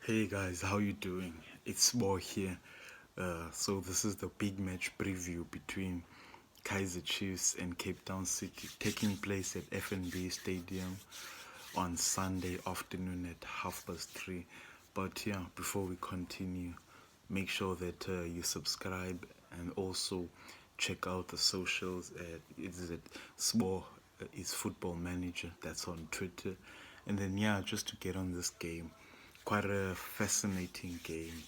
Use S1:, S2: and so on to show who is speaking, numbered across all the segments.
S1: Hey guys, how you doing? It's Bo here. So this is the big match preview between Kaizer Chiefs and Cape Town City, taking place at FNB Stadium on Sunday afternoon at 3:30. But yeah, before we continue, make sure that you subscribe and also check out the socials. It's at Sbo is Football Manager. That's on Twitter. And then yeah, just to get on this game, quite a fascinating game.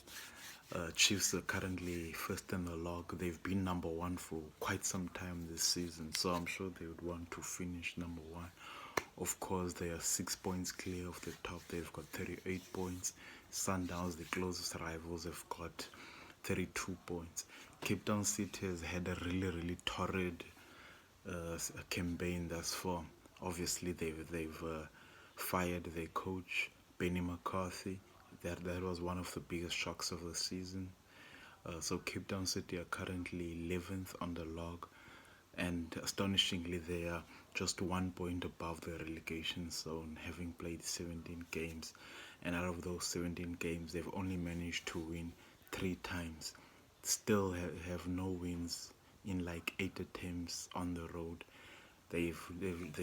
S1: Chiefs are currently first in the log. They've been number one for quite some time this season, so I'm sure they would want to finish number one. Of course, they are 6 points clear of the top. They've got 38 points. Sundowns, the closest rivals, have got 32 points. Cape Town City has had a really torrid campaign thus far. Obviously, they've fired their coach Benny McCarthy. That was one of the biggest shocks of the season. So Cape Town City are currently 11th on the log, and astonishingly, they are just 1 point above the relegation zone, having played 17 games. And out of those 17 games, they've only managed to win 3 times. Still have no wins in like 8 attempts on the road. They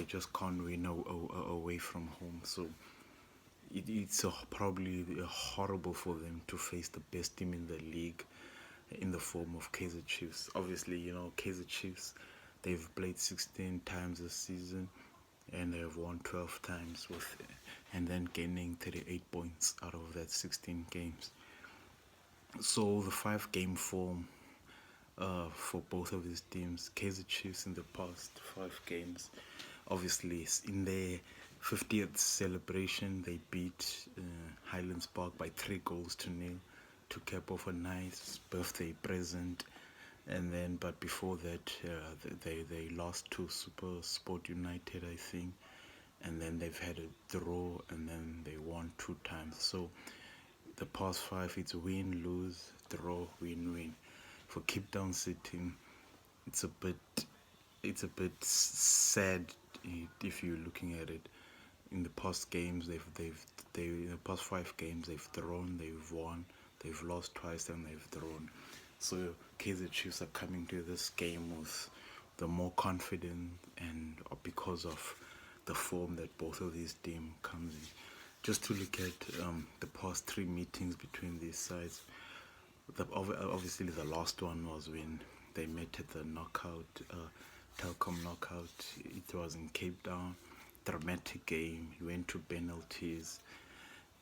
S1: just can't win away from home. So it's probably horrible for them to face the best team in the league in the form of Kaizer Chiefs. Obviously, Kaizer Chiefs, they've played 16 times this season and they have won 12 times and then gaining 38 points out of that 16 games. So the 5 game form for both of these teams, Kaizer Chiefs in the past 5 games, obviously in their 50th celebration, they beat Highlands Park by 3 goals to nil to cap off a nice birthday present. And then, but before that, they lost to Super Sport United, I think, and then they've had a draw, and then they won 2 times. So the past 5, it's win, lose, draw, win, win. For Cape Town City, it's a bit sad if you're looking at it. In the past games, they in the past 5 games they've drawn, they've won, they've lost twice, and they've drawn. So Kaizer Chiefs are coming to this game with the more confident, and because of the form that both of these teams comes in. Just to look at the past 3 meetings between these sides, obviously the last one was when they met at the knockout, Telkom knockout. It was in Cape Town. Dramatic game. He went to penalties.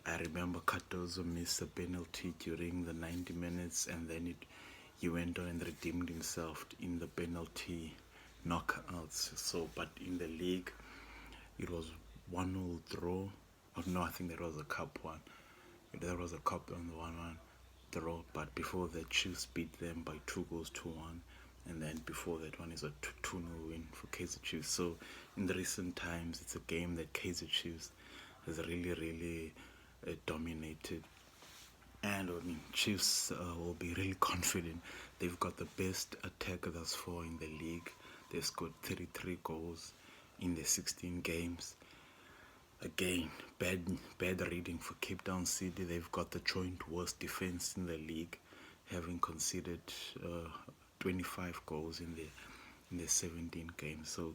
S1: I remember Cardozo missed a penalty during the 90 minutes, and then he went on and redeemed himself in the penalty knockouts. So, but in the league, it was 1-0 draw. Oh no, I think that was a cup one. There was a cup on the 1-1 draw, but before that, Chiefs beat them by 2 goals to 1. And then before that one is a 2-0 win for Kaizer Chiefs. So in the recent times, it's a game that Kaizer Chiefs has really dominated. And I mean, Chiefs will be really confident. They've got the best attack thus far in the league. They've scored 33 goals in the 16 games. Again, bad reading for Cape Town City. They've got the joint worst defense in the league, having conceded 25 goals in their 17 games. So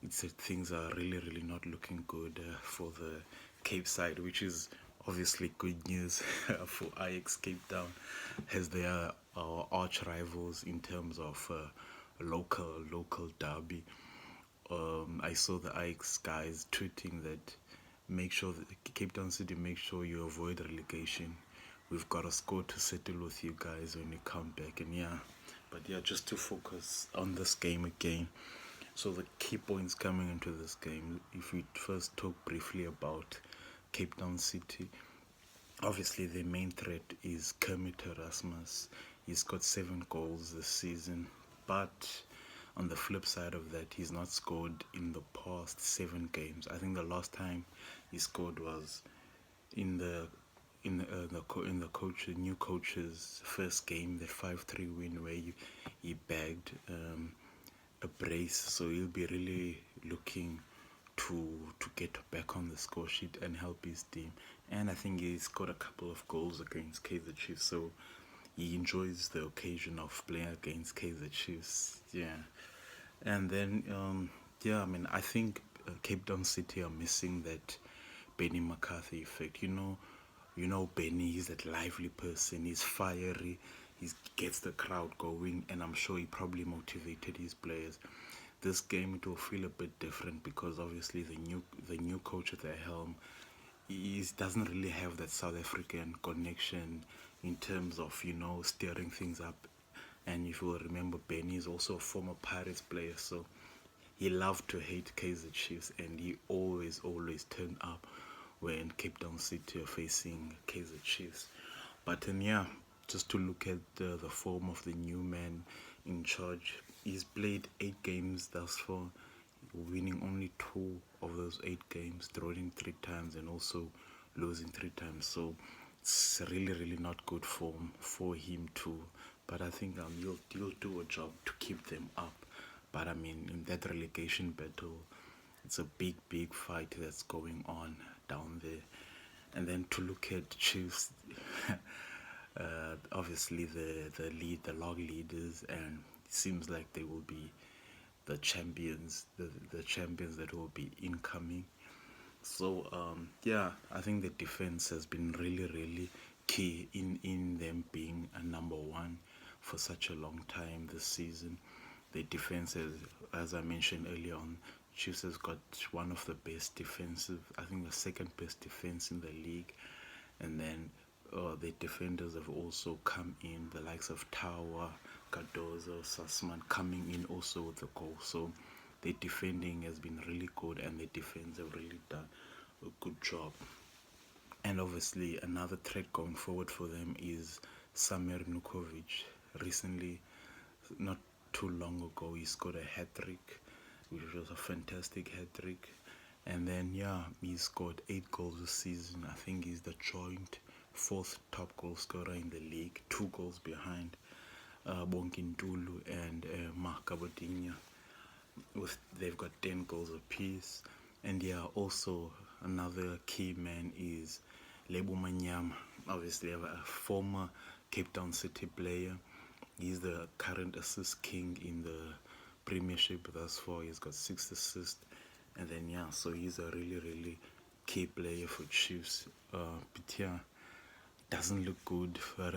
S1: things are really not looking good for the Cape side, which is obviously good news for Ajax Cape Town, as they are our arch rivals in terms of local derby. I saw the Ajax guys tweeting that make sure that Cape Town City, make sure you avoid relegation. We've got a score to settle with you guys when you come back. And yeah, but yeah, just to focus on this game again. So the key points coming into this game, if we first talk briefly about Cape Town City, obviously the main threat is Kermit Erasmus. He's got 7 goals this season, but on the flip side of that, he's not scored in the past 7 games. I think the last time he scored was in the new coach's first game, the 5-3 win where he bagged a brace. So he'll be really looking to get back on the score sheet and help his team. And I think he scored a couple of goals against Kaizer Chiefs, so he enjoys the occasion of playing against Kaizer Chiefs. Yeah, and then yeah, I mean, I think Cape Town City are missing that Benny McCarthy effect. Benny, he's that lively person. He's fiery. He gets the crowd going, and I'm sure he probably motivated his players. This game it will feel a bit different because obviously the new coach at the helm, he doesn't really have that South African connection in terms of steering things up. And if you will remember, Benny is also a former Pirates player, so he loved to hate Kaizer Chiefs, and he always turned up when Cape Town City are facing Kaizer Chiefs. But then, yeah, just to look at the form of the new man in charge, he's played 8 games thus far, winning only 2 of those 8 games, drawing 3 times, and also losing 3 times. So it's really not good form for him too. But I think he'll do a job to keep them up. But I mean, in that relegation battle, it's a big fight that's going on down there. And then to look at Chiefs, obviously the log leaders, and it seems like they will be the champions, the champions that will be incoming. So yeah, I think the defense has been really key in them being a number one for such a long time this season. The defense has, as I mentioned earlier on, Chiefs has got one of the best defensive, I think the second best defense in the league. And then the defenders have also come in, the likes of Tower, Cardozo, Sussman coming in also with the goal. So their defending has been really good, and the defense have really done a good job. And obviously another threat going forward for them is Samir Nukovic. Recently, not too long ago, he scored a hat-trick, which was a fantastic hat-trick. And then, yeah, he scored 8 goals this season. I think he's the joint 4th top goal scorer in the league, 2 goals behind Bonkintulu and Makabodinya. They've got 10 goals apiece. And yeah, also another key man is Lebo Manyama, obviously a former Cape Town City player. He's the current assist king in the Premiership thus far. He's got 6 assists. And then, yeah, so he's a really key player for Chiefs. But yeah, doesn't look good for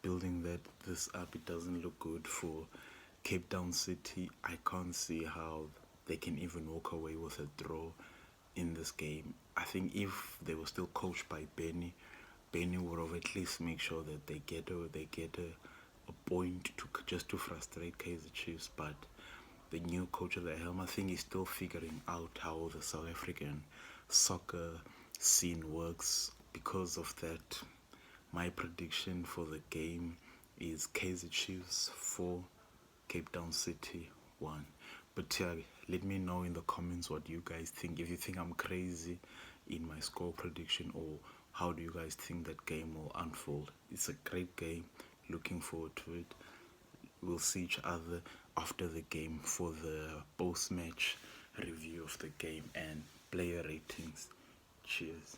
S1: building this up. It doesn't look good for Cape Town City. I can't see how they can even walk away with a draw in this game. I think if they were still coached by Benny would have at least make sure that they get a point to frustrate Kaizer Chiefs. But the new coach at the helm, I think he's still figuring out how the South African soccer scene works. Because of that, my prediction for the game is Kaizer Chiefs 4, Cape Town City 1. But let me know in the comments what you guys think. If you think I'm crazy in my score prediction, or how do you guys think that game will unfold? It's a great game. Looking forward to it. We'll see each other after the game for the post-match review of the game and player ratings. Cheers.